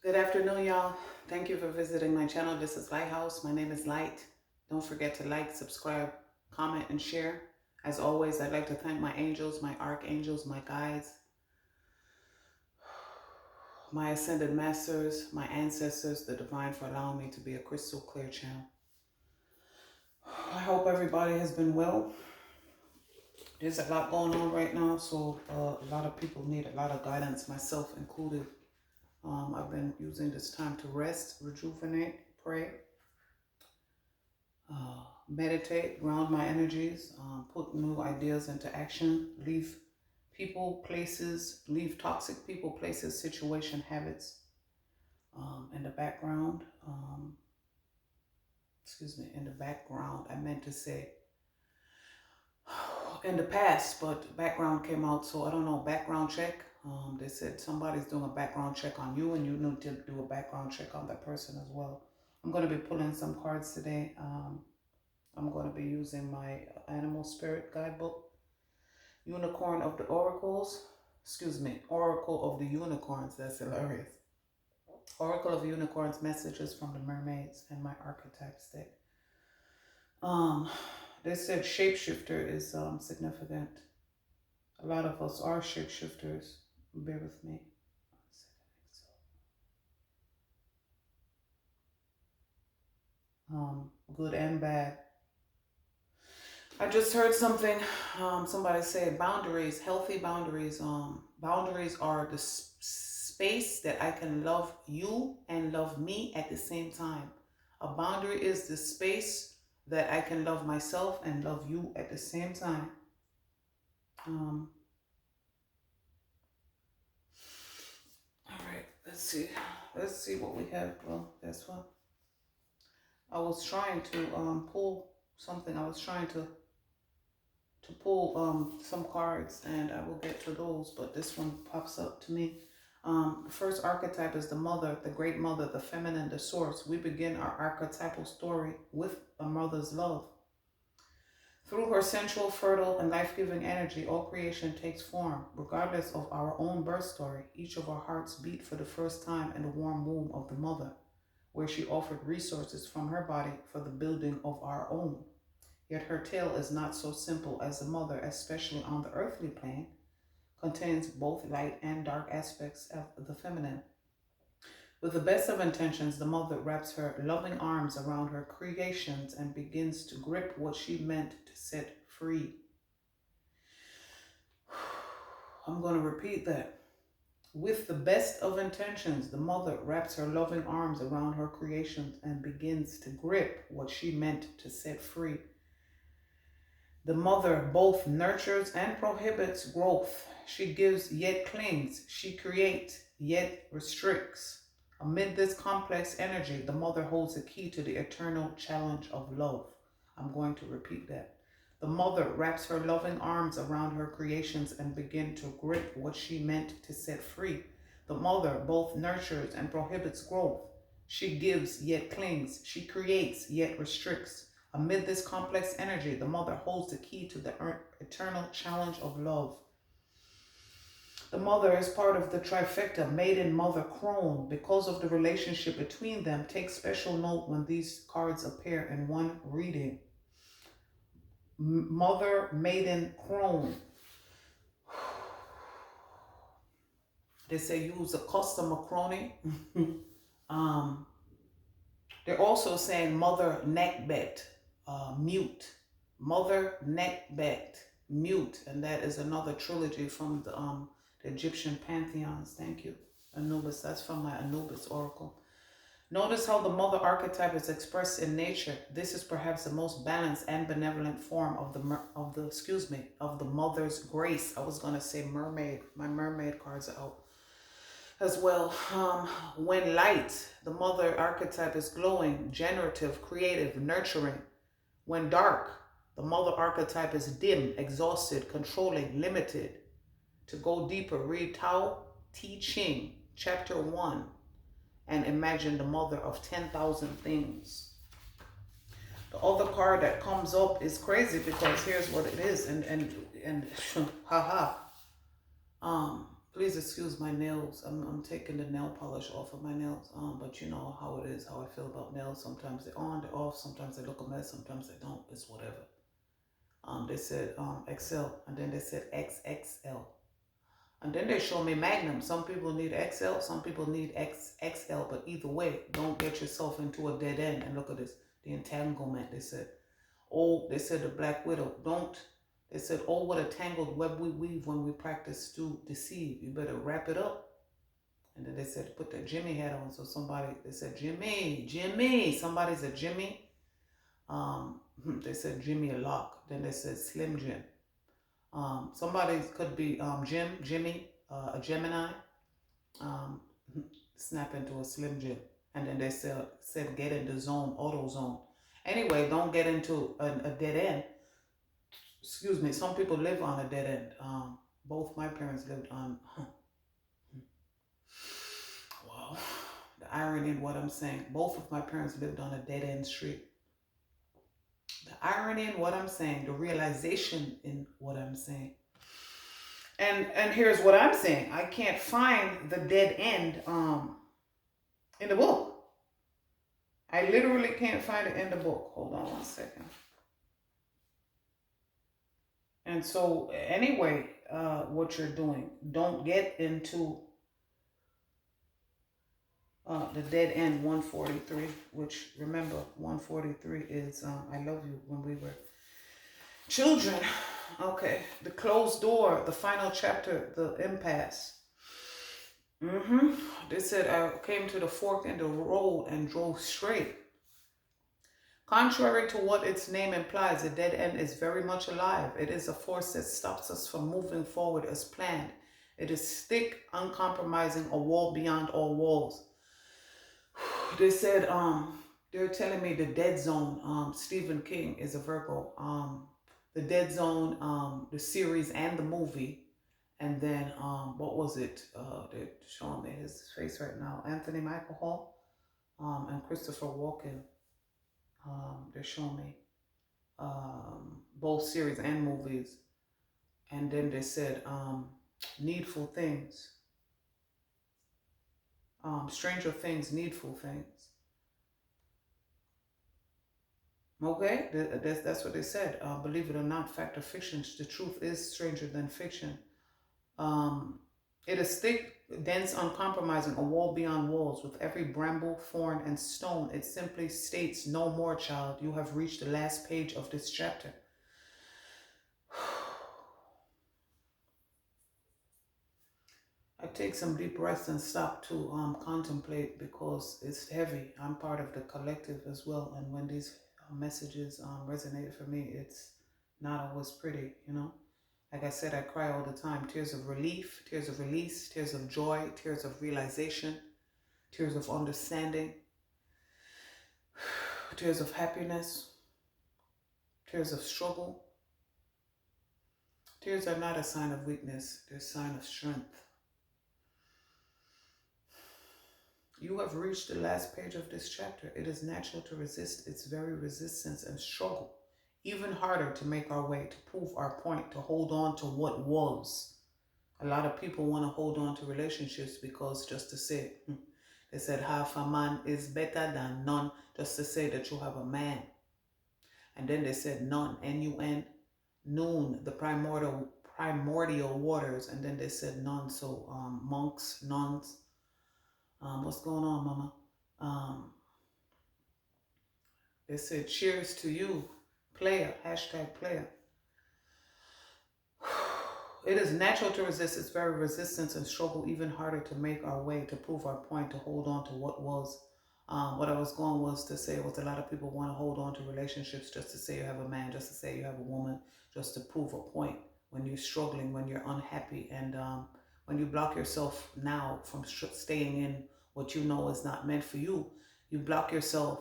Good afternoon, y'all. Thank you for visiting my channel. This is Lighthouse. My name is Light. Don't forget to like, subscribe, comment, and share. As always, I'd like to thank my angels, my archangels, my guides, my ascended masters, my ancestors, the divine, for allowing me to be a crystal clear channel. I hope everybody has been well. There's a lot going on right now, so a lot of people need a lot of guidance, myself included. I've been using this time to rest, rejuvenate, pray, meditate, ground my energies, put new ideas into action, leave people, places, leave toxic people, places, situation, habits in the background. In the background, I meant to say in the past, but background came out, so I don't know, background check. They said somebody's doing a background check on you and you need to do a background check on that person as well. I'm going to be pulling some cards today. I'm going to be using my animal spirit guidebook, Unicorn of the Oracles. Oracle of the Unicorns. That's hilarious. Oracle of the Unicorns, messages from the mermaids, and my archetypes deck. They said shapeshifter is significant. A lot of us are shapeshifters. Bear with me. Good and bad. I just heard something. Somebody say boundaries, healthy boundaries. Boundaries are the space that I can love you and love me at the same time. A boundary is the space that I can love myself and love you at the same time. All right, let's see. Let's see what we have. Well, that's what I was trying to pull something. I was trying to pull some cards, and I will get to those, but this one pops up to me. The first archetype is the mother, the great mother, the feminine, the source. We begin our archetypal story with a mother's love. Through her sensual, fertile, and life-giving energy, all creation takes form. Regardless of our own birth story, each of our hearts beat for the first time in the warm womb of the mother, where she offered resources from her body for the building of our own. Yet her tale is not so simple, as the mother, especially on the earthly plane, contains both light and dark aspects of the feminine. With the best of intentions, the mother wraps her loving arms around her creations and begins to grip what she meant to set free. I'm going to repeat that. With the best of intentions, the mother wraps her loving arms around her creations and begins to grip what she meant to set free. The mother both nurtures and prohibits growth. She gives yet clings. She creates yet restricts. Amid this complex energy, the mother holds the key to the eternal challenge of love. I'm going to repeat that. The mother wraps her loving arms around her creations and begins to grip what she meant to set free. The mother both nurtures and prohibits growth. She gives yet clings. She creates yet restricts. Amid this complex energy, the mother holds the key to the eternal challenge of love. The mother is part of the trifecta, maiden, mother, crone. Because of the relationship between them, take special note when these cards appear in one reading. Mother, maiden, crone. They say use a custom of crony. They're also saying mother, neckbet. Mute, mother, neckbet, mute, and that is another trilogy from the Egyptian pantheons. Thank you, Anubis. That's from my Anubis oracle. Notice how the mother archetype is expressed in nature. This is perhaps the most balanced and benevolent form of the mother's grace. I was gonna say mermaid. My mermaid cards are out as well. When light, the mother archetype is glowing, generative, creative, nurturing. When dark, the mother archetype is dim, exhausted, controlling, limited. To go deeper, read Tao Te Ching, chapter 1, and imagine the mother of 10,000 things. The other card that comes up is crazy because here's what it is, and haha. Please excuse my nails. I'm taking the nail polish off of my nails. But you know how it is, how I feel about nails. Sometimes they're on, they're off. Sometimes they look a mess. Sometimes they don't. It's whatever. They said XL, and then they said XXL. And then they show me Magnum. Some people need XL, some people need XXL. But either way, don't get yourself into a dead end. And look at this, the entanglement. They said, oh, they said the Black Widow. Don't. They said, oh, what a tangled web we weave when we practice to deceive. You better wrap it up. And then they said, put that Jimmy hat on. So somebody, they said, Jimmy. Somebody said Jimmy. They said Jimmy a lock. Then they said Slim Jim. Somebody could be Jimmy, a Gemini. Snap into a Slim Jim. And then they said get in the zone, auto zone. Anyway, don't get into a dead end. Excuse me, some people live on a dead end. Both my parents lived on, wow, the irony in what I'm saying. Both of my parents lived on a dead end street. The irony in what I'm saying, the realization in what I'm saying. And here's what I'm saying. I can't find the dead end in the book. I literally can't find it in the book. Hold on one second. And so anyway, what you're doing, don't get into the dead end 143, which remember 143 is I love you when we were children. Okay, the closed door, the final chapter, the impasse. They said I came to the fork in the road and drove straight. Contrary to what its name implies, a dead end is very much alive. It is a force that stops us from moving forward as planned. It is thick, uncompromising, a wall beyond all walls. They said, they're telling me the dead zone, Stephen King is a Virgo. The dead zone, the series and the movie. And then, what was it? They're showing me his face right now. Anthony Michael Hall, and Christopher Walken. They're showing me both series and movies. And then they said needful things. Stranger Things, needful things. Okay, that's what they said. Believe it or not, fact or fiction, the truth is stranger than fiction. It is thick, dense, uncompromising, a wall beyond walls. With every bramble, thorn, and stone, it simply states, no more, child. You have reached the last page of this chapter. I take some deep breaths and stop to contemplate because it's heavy. I'm part of the collective as well. And when these messages resonate for me, it's not always pretty, you know. Like I said, I cry all the time. Tears of relief, tears of release, tears of joy, tears of realization, tears of understanding, tears of happiness, tears of struggle. Tears are not a sign of weakness. They're a sign of strength. You have reached the last page of this chapter. It is natural to resist its very resistance and struggle. Even harder to make our way, to prove our point, to hold on to what was. A lot of people want to hold on to relationships because just to say, they said half a man is better than none, just to say that you have a man. And then they said none, N-U-N, noon, the primordial waters. And then they said none, so monks, nuns. What's going on, mama? They said cheers to you. Player, hashtag player. It is natural to resist its very resistance and struggle even harder to make our way, to prove our point, to hold on to what was. What I was going was to say was a lot of people want to hold on to relationships just to say you have a man, just to say you have a woman, just to prove a point when you're struggling, when you're unhappy. And when you block yourself now from staying in what you know is not meant for you, you block yourself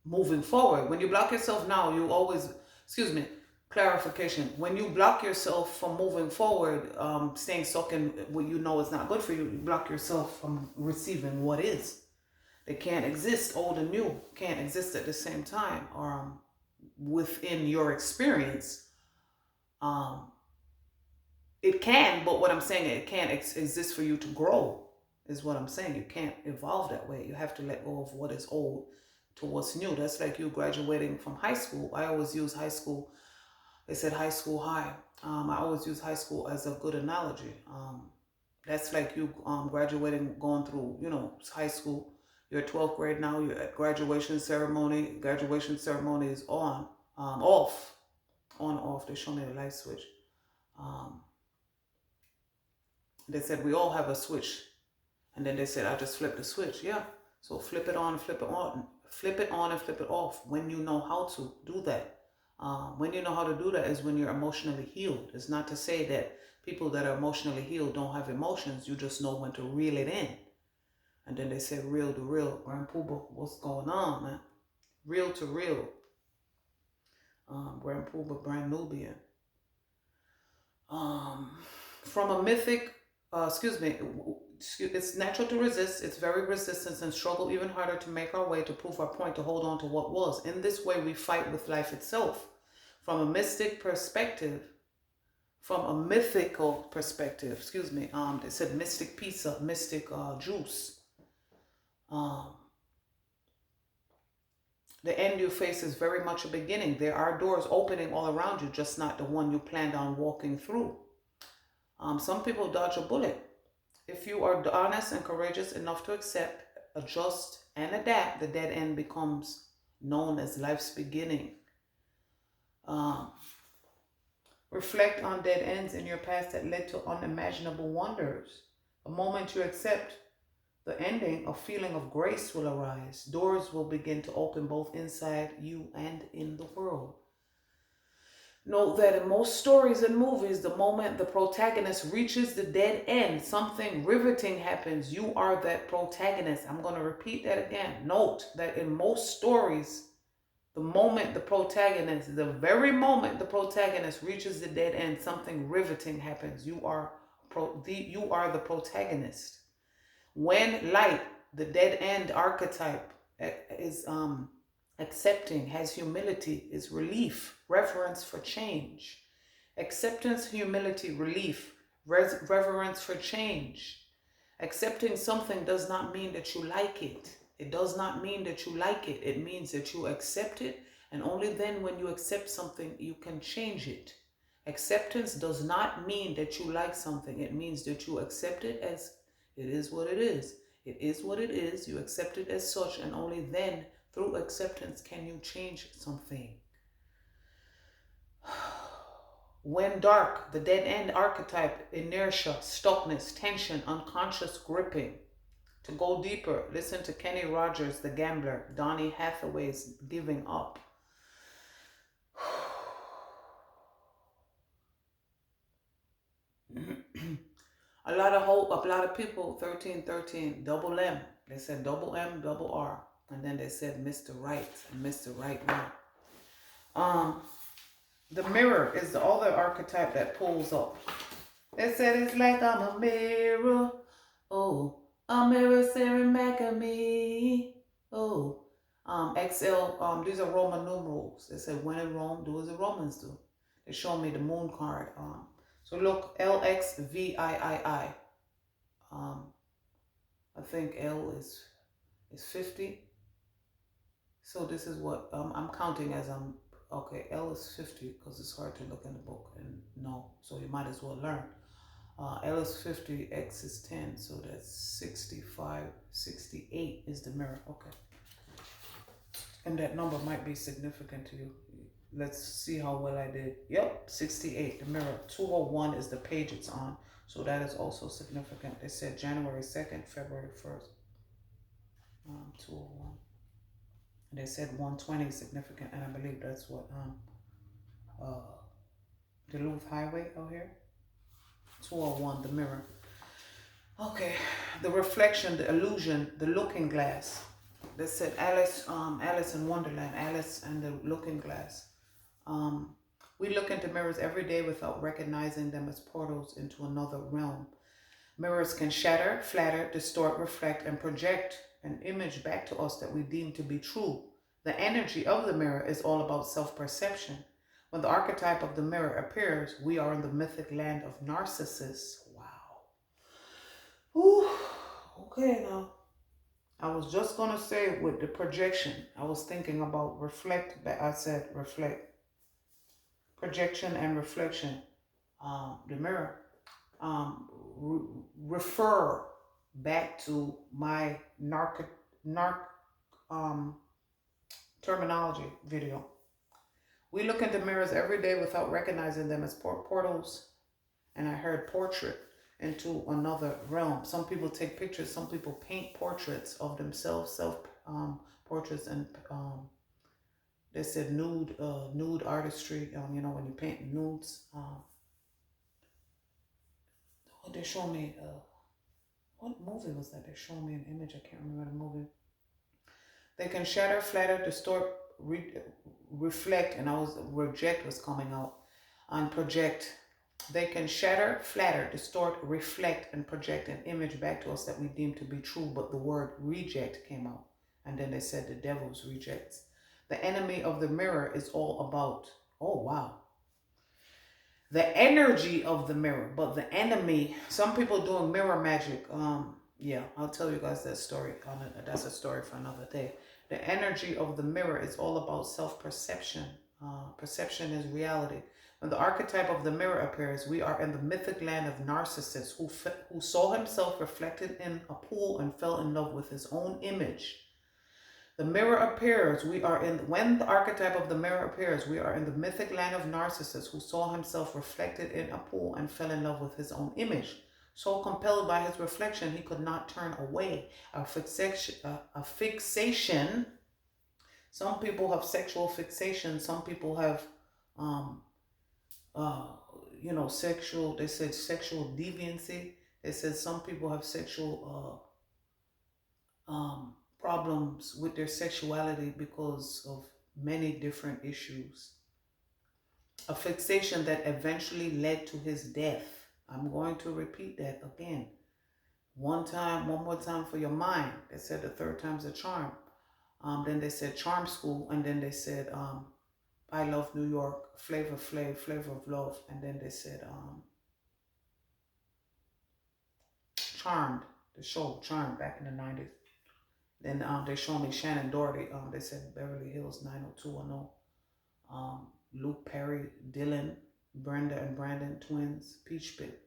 moving forward. When you block yourself now, you always, clarification. When you block yourself from moving forward, staying stuck in what you know is not good for you, you block yourself from receiving what is. They can't exist, old and new, can't exist at the same time, or within your experience. It can, but what I'm saying, it can't exist for you to grow, is what I'm saying. You can't evolve that way. You have to let go of what is old to what's new. That's like you graduating from high school. I always use high school. They said high school high. I always use high school as a good analogy. That's like you graduating, going through, high school. You're at 12th grade now. You're at graduation ceremony. Graduation ceremony is off, off. They show me the light switch. They said we all have a switch, and then they said I just flip the switch. Yeah, so flip it on, flip it on, flip it on, and flip it off when you know how to do that. When you know how to do that is when you're emotionally healed. It's not to say that people that are emotionally healed don't have emotions. You just know when to reel it in. And then they said real to real. Grand Poobah, what's going on, man? Real to real. Grand Poobah, Brand Nubian. From a mythic, it's natural to resist. It's very resistant and struggle even harder to make our way, to prove our point, to hold on to what was. In this way, we fight with life itself. From a mystic perspective, from a mythical perspective, they said mystic pizza, mystic juice. The end you face is very much a beginning. There are doors opening all around you, just not the one you planned on walking through. Some people dodge a bullet. If you are honest and courageous enough to accept, adjust, and adapt, the dead end becomes known as life's beginning. Reflect on dead ends in your past that led to unimaginable wonders. The moment you accept the ending, a feeling of grace will arise. Doors will begin to open both inside you and in the world. Note that in most stories and movies, the moment the protagonist reaches the dead end, something riveting happens. You are that protagonist. I'm going to repeat that again. Note that in most stories, the very moment the protagonist reaches the dead end, something riveting happens. You are the protagonist. When light, the dead end archetype, is accepting, has humility, is relief, reverence for change. Acceptance, humility, relief, reverence for change. Accepting something does not mean that you like it. It does not mean that you like it. It means that you accept it, and only then when you accept something, you can change it. Acceptance does not mean that you like something. It means that you accept it as it is what it is. It is what it is. You accept it as such, and only then, through acceptance, can you change something. When dark, the dead end archetype, inertia, stuckness, tension, unconscious gripping. To go deeper, listen to Kenny Rogers, The Gambler, Donny Hathaway's Giving Up. A lot of people, 1313, double M. They said double M, double R. And then they said Mr. Right and Mr. Right now. The mirror is the other archetype that pulls up. They said it's like I'm a mirror. Oh, a mirror staring back at me. Oh, XL, these are Roman numerals. They said when in Rome, do as the Romans do. They show me the moon card. So look, LXVIII. I think L is 50. So this is what I'm counting as okay, L is 50 because it's hard to look in the book and know. So you might as well learn. L is 50, X is 10. So that's 65, 68 is the mirror. Okay. And that number might be significant to you. Let's see how well I did. Yep, 68, the mirror. 201 is the page it's on. So that is also significant. They said January 2nd, February 1st. 201. And they said 120 is significant. And I believe that's what Duluth Highway out here. 201, the mirror. Okay, the reflection, the illusion, the looking glass. They said Alice in Wonderland, Alice and the Looking Glass. We look into mirrors every day without recognizing them as portals into another realm. Mirrors can shatter, flatter, distort, reflect, and project an image back to us that we deem to be true. The energy of the mirror is all about self-perception. When the archetype of the mirror appears, we are in the mythic land of narcissists. Wow. Ooh, okay now. I was just going to say with the projection, I was thinking about reflect, but I said reflect. Projection and reflection. The mirror. Refer back to my terminology video. We look into mirrors every day without recognizing them as portals, and I heard portrait, into another realm. Some people take pictures, some people paint portraits of themselves, portraits, and they said nude artistry. When you paint nudes. They show me what movie was that? They showed me an image. I can't remember the movie. They can shatter, flatter, distort, reflect, and reject was coming out, and project. They can shatter, flatter, distort, reflect, and project an image back to us that we deem to be true, but the word reject came out. And then they said the devil's rejects. The enemy of the mirror is all about, oh wow, the energy of the mirror, but the enemy, some people doing mirror magic. Yeah, I'll tell you guys that story. That's a story for another day. The energy of the mirror is all about self-perception. Perception is reality. When the archetype of the mirror appears, we are in the mythic land of Narcissus, who saw himself reflected in a pool and fell in love with his own image. The mirror appears, when the archetype of the mirror appears, we are in the mythic land of Narcissus, who saw himself reflected in a pool and fell in love with his own image. So compelled by his reflection, he could not turn away. A fixation. Some people have sexual fixation. Some people have, sexual. They said sexual deviancy. They said some people have sexual problems with their sexuality because of many different issues. A fixation that eventually led to his death. I'm going to repeat that again. One more time for your mind. They said the third time's a charm. Then they said charm school. And then they said, I love New York, Flavor Flav, Flavor of Love. And then they said, Charmed, the show Charmed back in the 90s. Then they showed me Shannon Doherty. They said Beverly Hills 90210. Luke Perry, Dylan, Brenda and Brandon twins, Peach Pit.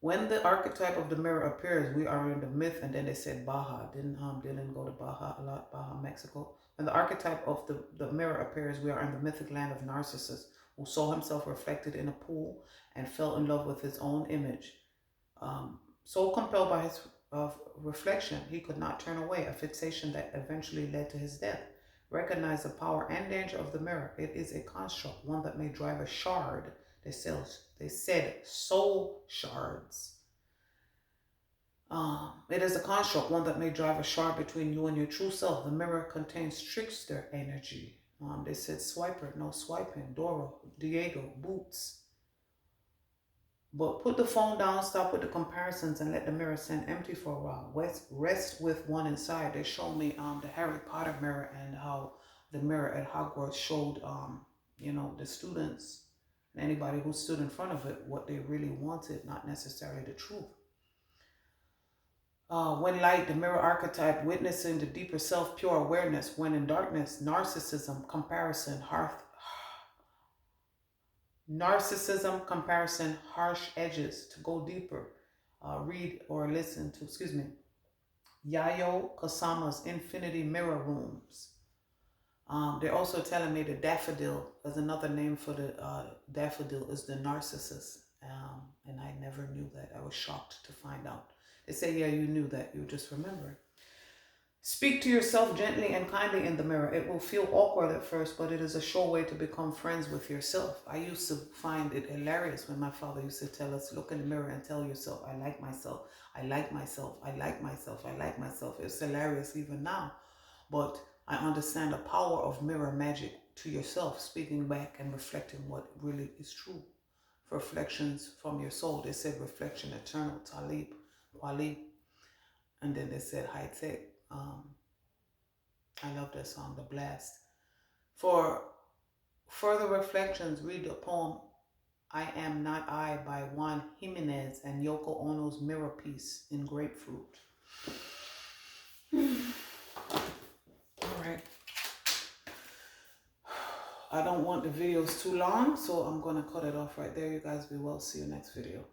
When the archetype of the mirror appears, we are in the myth. And then they said Baja. Didn't Dylan go to Baja a lot? Baja, Mexico. When the archetype of the mirror appears, we are in the mythic land of Narcissus, who saw himself reflected in a pool and fell in love with his own image. So compelled by his reflection, he could not turn away, a fixation that eventually led to his death. Recognize the power and danger of the mirror. It is a construct, one that may drive a shard. They said soul shards. It is a construct, one that may drive a shard between you and your true self. The mirror contains trickster energy. They said swiper, no swiping, Doro, Diego, boots. But put the phone down, stop with the comparisons, and let the mirror stand empty for a while. Rest with one inside. They showed me the Harry Potter mirror and how the mirror at Hogwarts showed, the students and anybody who stood in front of it what they really wanted, not necessarily the truth. When light, the mirror archetype, witnessing the deeper self, pure awareness. When in darkness, narcissism, comparison, harsh edges. To go deeper, read or listen to, Yayoi Kusama's Infinity Mirror Rooms. They're also telling me the daffodil, as another name for the daffodil, is the narcissus. And I never knew that. I was shocked to find out. They say, yeah, you knew that. You just remember. Speak to yourself gently and kindly in the mirror. It will feel awkward at first, but it is a sure way to become friends with yourself. I used to find it hilarious when my father used to tell us, look in the mirror and tell yourself, I like myself, I like myself, I like myself, I like myself. It's hilarious even now. But I understand the power of mirror magic to yourself, speaking back and reflecting what really is true. Reflections from your soul. They said reflection eternal, Talib, Wali. And then they said high tech. I love that song, The Blast. For Further reflections, read the poem I Am Not I by Juan Jimenez and Yoko Ono's Mirror Piece in Grapefruit. All right. I don't want the videos too long, so I'm going to cut it off right there. You guys be well. See you next video.